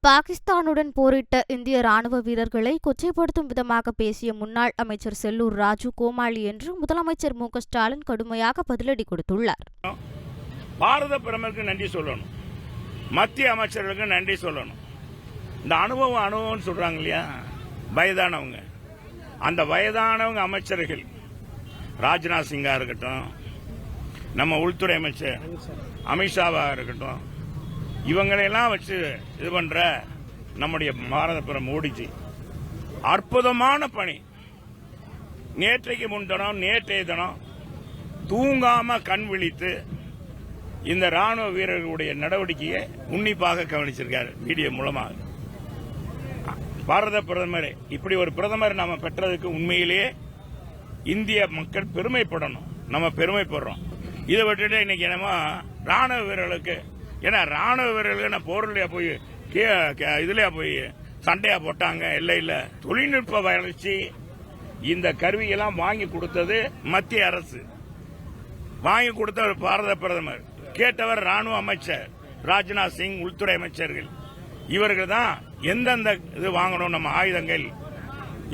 பாகிஸ்தானுடன் போரிட்ட இந்திய ராணுவ வீரர்களை கொச்சைப்படுத்தும் விதமாக பேசிய முன்னாள் அமைச்சர் செல்லூர் ராஜு கோமாளி என்று முதலமைச்சர் மு.க.ஸ்டாலின் கடுமையாக பதிலடி கொடுத்துள்ளார். பாரத பிரதமருக்கு நன்றி சொல்லணும், மத்திய அமைச்சர்களுக்கு நன்றி சொல்லணும். இந்த அனுபவம் சொல்றாங்க இல்லையா, வயதானவங்க, அந்த வயதானவங்க அமைச்சர்கள் ராஜ்நாத் சிங்கா இருக்கட்டும், நம்ம உள்துறை அமைச்சர் அமித்ஷாவா இருக்கட்டும், இவங்களையெல்லாம் வச்சு இது பண்ற நம்முடைய பாரத பிரதமர் மோடிஜி அற்புதமான பணி. நேற்றைக்கு முன்தினம் நேற்றைய தினம் தூங்காம கண் விழித்து இந்த ராணுவ வீரர்களுடைய நடவடிக்கையை உன்னிப்பாக கவனிச்சிருக்காரு வீடியோ மூலமாக. பாரத பிரதமர் இப்படி ஒரு பிரதமர் நாம பெற்றதுக்கு உண்மையிலேயே இந்திய மக்கள் பெருமைப்படணும், நம்ம பெருமைப்படுறோம். இதை விட்டுட்டு இன்னைக்கு என்னமோ ராணுவ வீரர்களுக்கு, ஏன்னா ராணுவ வீரர்கள் போர்லையா போய் இதுலயா போய் சண்டையா போட்டாங்க, இல்ல தொழில்நுட்ப வளர்ச்சி இந்த கருவியெல்லாம் வாங்கி கொடுத்தது மத்திய அரசு, வாங்கி கொடுத்தவர் பாரத பிரதமர், கேட்டவர் ராணுவ அமைச்சர் ராஜ்நாத் சிங், உள்துறை அமைச்சர்கள். இவர்கள் தான் எந்தெந்த இது வாங்கணும், நம்ம ஆயுதங்கள்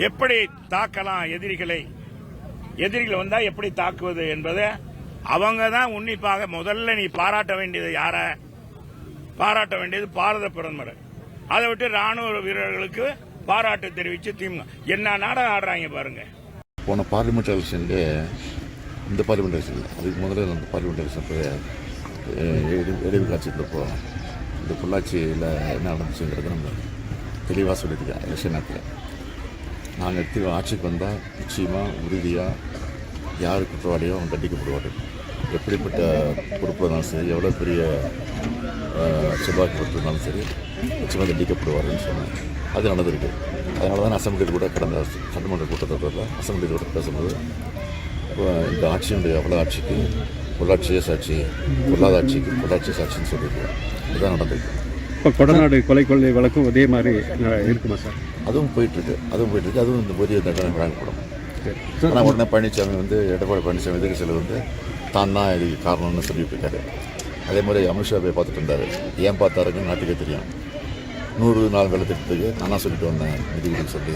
எப்படி தாக்கலாம், எதிரிகள் வந்தா எப்படி தாக்குவது என்பதை அவங்க தான் உன்னிப்பாக. முதல்ல நீ பாராட்ட வேண்டியது யார? பாராட்ட வேண்டியது பாரத பிரதமர். அதை விட்டு ராணுவ வீரர்களுக்கு பாராட்டு தெரிவித்து திமுக என்ன நாடகம் ஆடுறாங்க பாருங்க. போன பார்லிமெண்ட் எலெக்ஷன்ல, இந்த பார்லிமெண்ட் எலெக்ஷன் அதுக்கு முதல்ல அந்த பார்லிமெண்ட் எலெக்ஷன் இடைவு காட்சிக்கிறப்போ இந்த பொள்ளாச்சியில் என்ன நடந்துச்சுங்கிறத நம்ம தெளிவாக சொல்லியிருக்கேன். எலெக்ஷன் நேரத்தில் நாங்கள் ஆட்சிக்கு வந்தால் நிச்சயமாக உறுதியாக யார் குற்றவாளியோ அவங்க தண்டிக்கப்படுவார். எப்படிப்பட்ட பொறுப்பு இருந்தாலும் சரி, எவ்வளோ பெரிய செல்வாக்கு இருந்தாலும் சரி, நிச்சயமாக தண்டிக்கப்படுவார்னு சொன்னேன். அது நடந்திருக்கு. அதனால தான் அசம்பிளியில் கூட கடந்த சட்டமன்ற கூட்டத்தொடரில் அசம்பிளியில் கூட பேசும்போது இந்த ஆட்சியினுடைய அவ்வளோ ஆட்சிக்கு பொள்ளாட்சியே சாட்சி, பொல்லாத ஆட்சிக்கு பொள்ளாட்சியே சாட்சின்னு சொல்லியிருக்கோம். இதுதான் நடந்திருக்கு. இப்போ கொடநாடு கொலை வழக்கும் அதே மாதிரி இருக்குமா சார்? அதுவும் போயிட்டுருக்கு. அதுவும் இந்த பெரிய தண்டனை வழங்கப்படும். ஆனால் உடனே பழனிசாமி எடப்பாடி பழனிசாமி எதிர்கட்சியில் தான் இதுக்கு காரணம்னு சொல்லிட்டு இருக்காரு. அதே மாதிரி அமித்ஷா போய் பார்த்துட்டு இருந்தார். ஏன் பார்த்தாருன்னு நாட்டுக்கே தெரியும். 100 நாள் வேலை திட்டத்துக்கு நான் தான் சொல்லிட்டு வந்தேன், நிதிக்குன்னு சொல்லி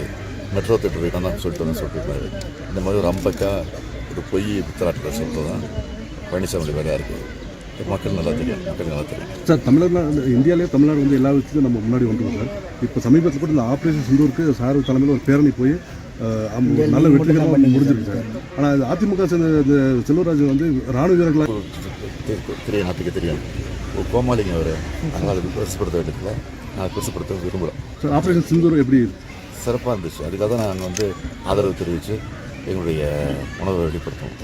மெட்ரோ திட்டத்துக்கு நான் தான் சொல்லிட்டு வந்தேன் சொல்லியிருந்தாரு. இந்த மாதிரி ஒரு அம்பக்கா ஒரு பொய் பித்தராட்டில் சொல்லிட்டு தான் பழனிசாமியோட வேலையாக இருக்குது. மக்கள் நல்லா தெரியும். சார், இந்தியாவிலே தமிழ்நாடு எல்லா விஷயத்தையும் நம்ம முன்னாடி வந்துடும் சார். இப்போ சமீபத்தில் கூட இந்த ஆப்ரேஷன் சிந்தூருக்கு சார் தலைமையில் ஒரு பேரணி போய் நல்ல வெற்றிகரமாக முடிஞ்சிருக்கு சார். ஆனால் அதிமுக சேர்ந்த செல்வராஜ் ராணுவ வீரர்களாக தெரியும், நாட்டுக்கு தெரியும். ஒரு கோமாளிங்க அவர். அதனால் அது பெருசுப்படுத்த வேண்டியதில்லை, நான் பெருசுப்படுத்த விரும்புகிறேன். சார், ஆப்ரேஷன் சிந்தூர் எப்படி சிறப்பாக இருந்துச்சு. அதுக்காக தான் நாங்கள் ஆதரவு தெரிவித்து எங்களுடைய உணர்வை வெளிப்படுத்துவோம்.